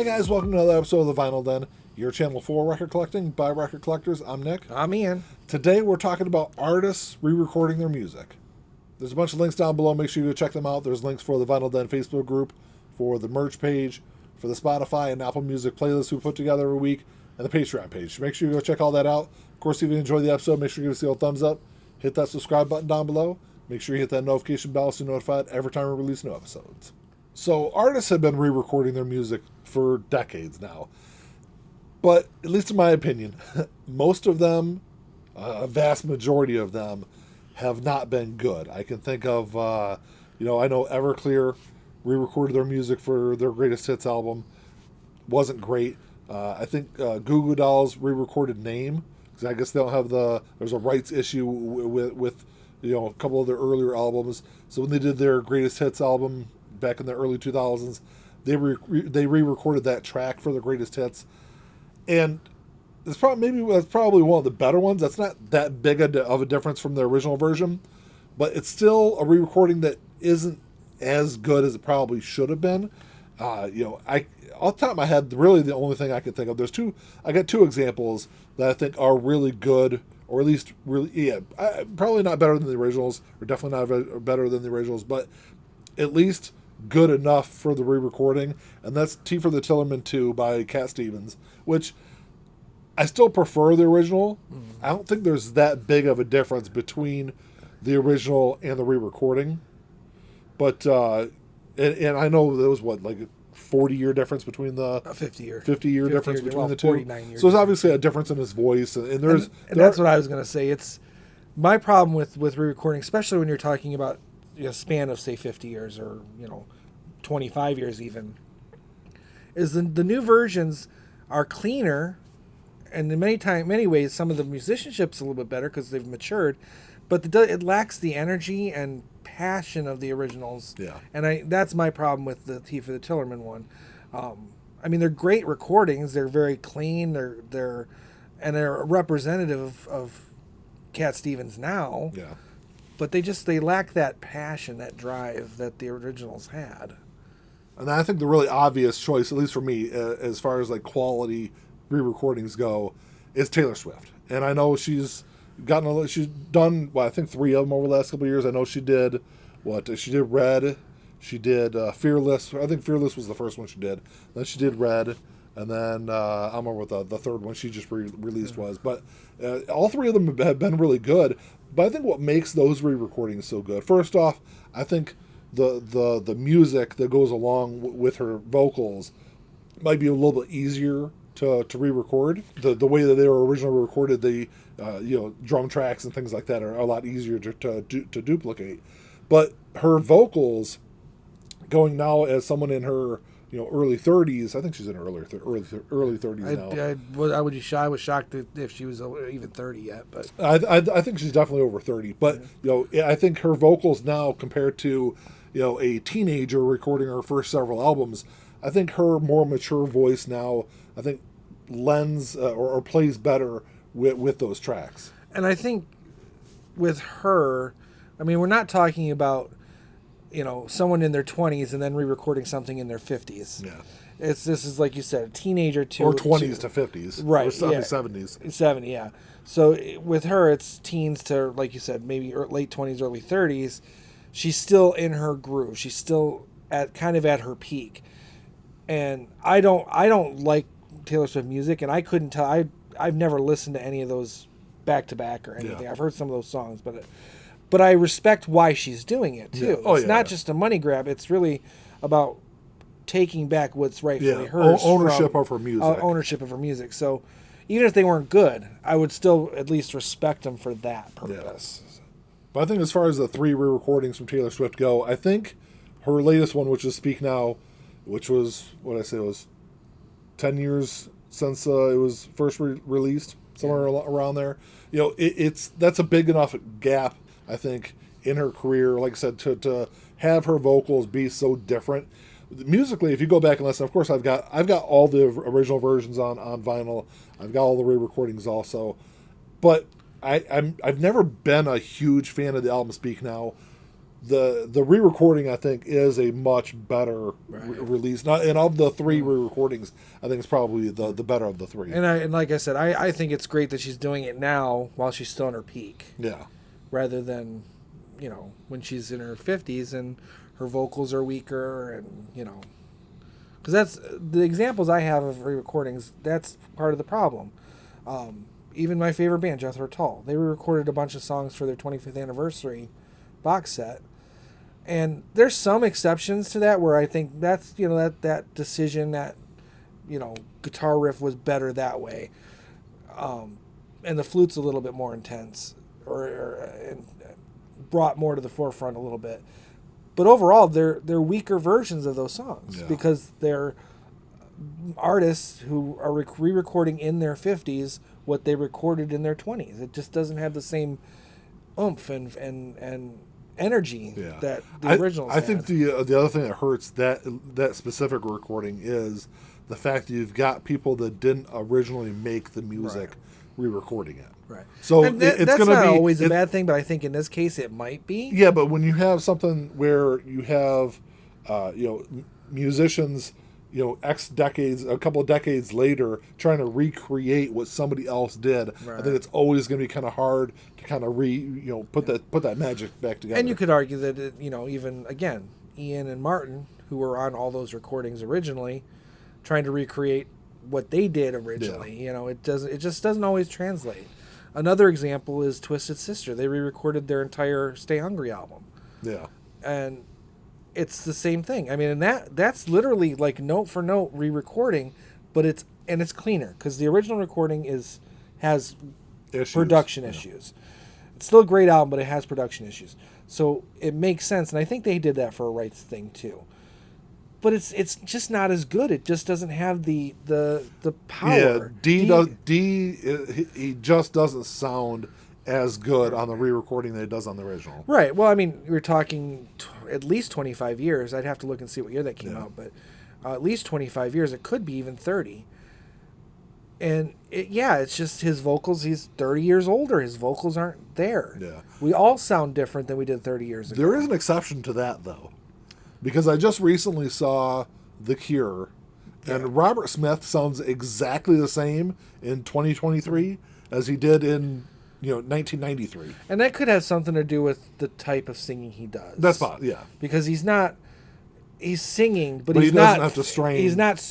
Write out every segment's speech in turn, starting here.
Hey guys, welcome to another episode of The Vinyl Den, your channel for record collecting by record collectors. I'm Nick. I'm Ian. Today we're talking about artists re-recording their music. There's a bunch of links down below. Make sure you go check them out. There's links for the Vinyl Den Facebook group, for the merch page, for the Spotify and Apple Music playlist we put together every week, and the Patreon page. Make sure you go check all that out. Of course, if you enjoyed the episode, make sure you give us the old thumbs up. Hit that subscribe button down below. Make sure you hit that notification bell so you're notified every time we release new episodes. So artists have been re-recording their music for decades now. But, at least in my opinion, most of them, a vast majority of them, have not been good. I can think of, I know Everclear re-recorded their music for their greatest hits album. Wasn't great. I think Goo Goo Dolls re-recorded Name, because I guess they don't have there's a rights issue with a couple of their earlier albums. So when they did their greatest hits album back in the early 2000s, they re-recorded that track for the greatest hits, and that's probably one of the better ones. That's not that big of a difference from the original version, but it's still a re-recording that isn't as good as it probably should have been. Off the top of my head, really the only thing I can think of, I got two examples that I think are really good, or at least really, probably not better than the originals, or definitely not better than the originals, but at least good enough for the re-recording, and that's Tea for the Tillerman 2 by Cat Stevens, which I still prefer the original. I don't think there's that big of a difference between the original and the re-recording, but and I know there was like a 40-year difference between the 50-year difference between the two. 49 years. So there's obviously a difference in his voice, and that's what I was going to say. It's my problem with re-recording, especially when you're talking about a span of say 50 years or 25 years even, is the new versions are cleaner, and in many ways some of the musicianship's a little bit better because they've matured, but it lacks the energy and passion of the originals. Yeah. And that's my problem with the Tea for the Tillerman one. They're great recordings. They're very clean. They're representative of Cat Stevens now. Yeah. But they lack that passion, that drive that the originals had. And I think the really obvious choice, at least for me, as far as like quality re-recordings go, is Taylor Swift. And I know she's done, I think 3 of them over the last couple of years. I know she did Red, she did Fearless. I think Fearless was the first one she did. Then she did Red, and then I don't remember what the third one she just released was. But all 3 of them have been really good. But I think what makes those re-recordings so good, first off, I think the music that goes along with her vocals might be a little bit easier to re-record. The way that they were originally recorded, the drum tracks and things like that are a lot easier to duplicate. But her vocals, going now as someone in her early 30s, I think she's in her early 30s now. I was shocked if she was even 30 yet, but I think she's definitely over 30. But I think her vocals now, compared to a teenager recording her first several albums, I think her more mature voice now, I think, lends or plays better with those tracks. And I think with her, we're not talking about someone in their 20s and then re-recording something in their 50s. Yeah. This is, like you said, a teenager to... Or 20s to 50s. Right. Or 70s. 70, yeah. So with her, it's teens to, like you said, maybe late 20s, early 30s. She's still in her groove. She's still at her peak. And I don't like Taylor Swift music, and I couldn't tell... I've never listened to any of those back-to-back or anything. Yeah. I've heard some of those songs, but I respect why she's doing it too. Yeah. It's not just a money grab. It's really about taking back what's rightfully hers. Ownership of her music. Ownership of her music. So even if they weren't good, I would still at least respect them for that purpose. Yeah. But I think as far as the 3 re-recordings from Taylor Swift go, I think her latest one, which is Speak Now, which was, it was 10 years since it was first released, somewhere around there. That's a big enough gap, I think, in her career, like I said, to have her vocals be so different. Musically, if you go back and listen, of course, I've got all the original versions on vinyl. I've got all the re-recordings also. But I've never been a huge fan of the album Speak Now. the re-recording, I think, is a much better Right. release. Not, and of the three re-recordings, I think it's probably the better of the three. And like I said, I think it's great that she's doing it now while she's still in her peak, Yeah. rather than, when she's in her 50s and her vocals are weaker, and because that's the examples I have of re-recordings. That's part of the problem. Even my favorite band, Jethro Tull, they re-recorded a bunch of songs for their 25th anniversary box set. And there's some exceptions to that where I think that's, that decision, that, guitar riff was better that way. And the flute's a little bit more intense and brought more to the forefront a little bit. But overall, they're weaker versions of those songs because they're artists who are re-recording in their 50s what they recorded in their 20s. It just doesn't have the same oomph and energy that the originals I think the other thing that hurts that specific recording is the fact that you've got people that didn't originally make the music re-recording it. Right. So and it's that's going to not be always a bad thing, but I think in this case it might be. Yeah, but when you have something where you have musicians, a couple of decades later, trying to recreate what somebody else did, Right. I think it's always going to be kind of hard to kind of put that magic back together. And you could argue that even again, Ian and Martin, who were on all those recordings originally, trying to recreate what they did originally. It just doesn't always translate. Another example is Twisted Sister. They re-recorded their entire Stay Hungry album. Yeah. And it's the same thing. I mean, and that's literally like note for note re-recording, but it's cleaner because the original recording has production issues. It's still a great album, but it has production issues. So it makes sense, and I think they did that for a rights thing too. But it's just not as good. It just doesn't have the power. Yeah, he just doesn't sound as good on the re-recording that it does on the original. Right. Well, I mean, we're talking at least 25 years. I'd have to look and see what year that came out, but at least 25 years. It could be even 30. And it's just his vocals. He's 30 years older. His vocals aren't there. Yeah. We all sound different than we did 30 years ago. There is an exception to that, though, because I just recently saw The Cure, and Robert Smith sounds exactly the same in 2023 as he did in 1993. And that could have something to do with the type of singing he does. That's fine, yeah. Because he's singing, but he doesn't have to strain. He's not,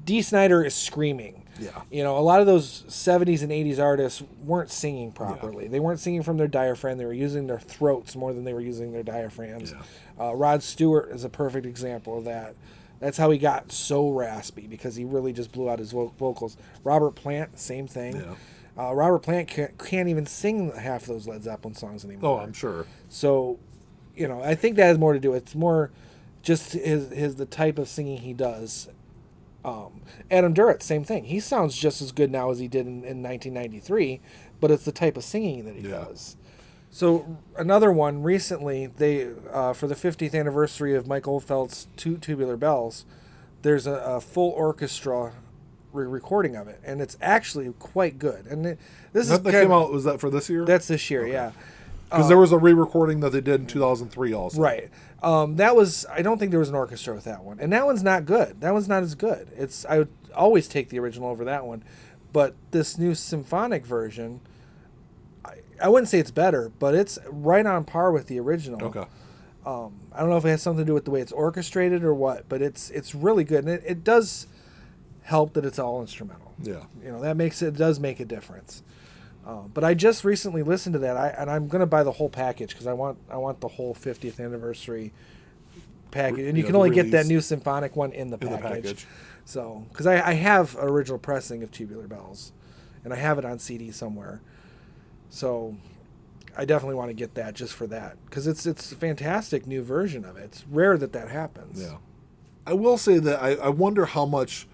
Dee Snider is screaming. Yeah. A lot of those 70s and 80s artists weren't singing properly. They weren't singing from their diaphragm. They were using their throats more than they were using their diaphragms. Rod Stewart is a perfect example of that. That's how he got so raspy, because he really just blew out his vocals. Robert Plant, same thing. Yeah. Robert Plant can't even sing half those Led Zeppelin songs anymore. Oh, I'm sure. So, I think that has more to do with it. It's more just the type of singing he does. Adam Duritz, same thing. He sounds just as good now as he did in 1993, but it's the type of singing that he does. So another one recently, they for the 50th anniversary of Mike Oldfield's Tubular Bells, there's a full orchestra recording of it, and it's actually quite good. And that came out, was that for this year? That's this year, yeah. Because there was a re-recording that they did in 2003 also. Right. That was, I don't think there was an orchestra with that one. And that one's not good. That one's not as good. I would always take the original over that one. But this new symphonic version, I wouldn't say it's better, but it's right on par with the original. Okay. I don't know if it has something to do with the way it's orchestrated or what, but it's really good. And it does help that it's all instrumental. Yeah. That does make a difference. But I just recently listened to that, and I'm going to buy the whole package because I want the whole 50th anniversary package, and you can only get that new symphonic one in the package. So, because I have an original pressing of Tubular Bells, and I have it on CD somewhere. So, I definitely want to get that just for that, because it's a fantastic new version of it. It's rare that happens. Yeah, I will say that I wonder how much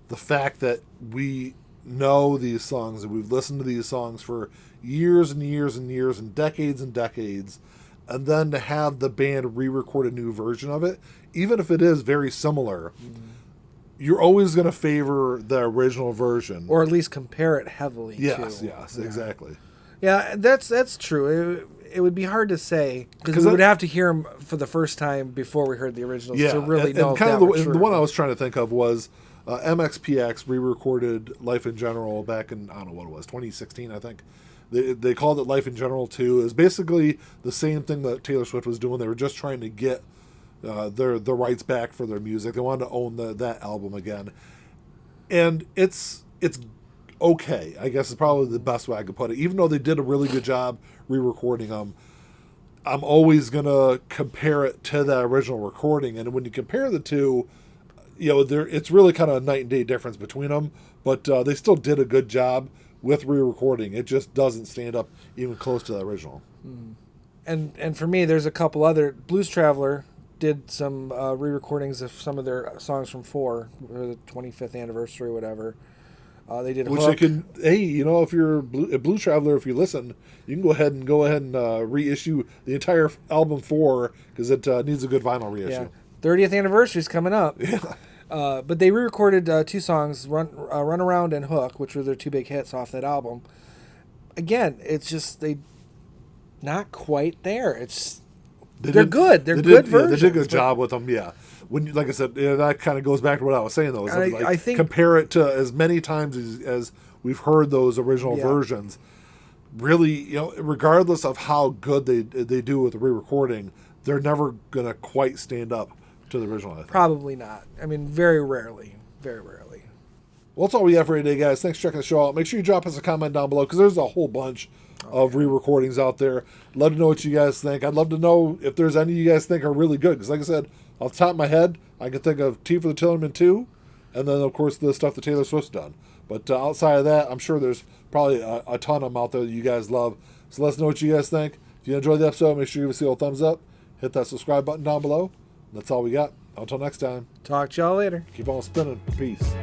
the fact that we know these songs and we've listened to these songs for years and years and years and decades, and then to have the band re-record a new version of it, even if it is very similar, you're always going to favor the original version, or at least compare it heavily. Yes, exactly. Yeah, that's true. it would be hard to say because 'Cause we would that- have to hear them for the first time before we heard the originals Yeah, to really and know if kind that of were the true. one I was trying to think of was MXPX re-recorded Life in General back in, I don't know what it was, 2016, I think. They called it Life in General 2. It was basically the same thing that Taylor Swift was doing. They were just trying to get the rights back for their music. They wanted to own that album again. And it's okay, I guess is probably the best way I could put it. Even though they did a really good job re-recording them, I'm always going to compare it to that original recording. And when you compare the two, it's really kind of a night and day difference between them. But they still did a good job with re-recording. It just doesn't stand up even close to the original. And for me, there's a couple other. Blues Traveler did some re-recordings of some of their songs from 4, or the 25th anniversary or whatever. They did Which Hook. they can, hey, if you're a Blue Traveler, if you listen, you can go ahead and reissue the entire album 4 because it needs a good vinyl reissue. Yeah, 30th anniversary is coming up. Yeah. But they re-recorded 2 songs, Run Around and Hook, which were their 2 big hits off that album. Again, it's just not quite there. They're good. They're good versions. They did a good job with them. Yeah. When, like I said, that kind of goes back to what I was saying though. Is I think compare it to as many times as we've heard those original versions. Really, regardless of how good they do with the re-recording, they're never gonna quite stand up to the original. I think. Probably not. I mean, very rarely. Very rarely. Well, that's all we have for today, guys. Thanks for checking the show out. Make sure you drop us a comment down below because there's a whole bunch of re-recordings out there. Love to know what you guys think. I'd love to know if there's any you guys think are really good because, like I said, off the top of my head, I can think of Tea for the Tillerman 2, and then, of course, the stuff that Taylor Swift's done. But outside of that, I'm sure there's probably a ton of them out there that you guys love. So let us know what you guys think. If you enjoyed the episode, make sure you give us a little thumbs up. Hit that subscribe button down below. That's all we got. Until next time. Talk to y'all later. Keep on spinning. Peace.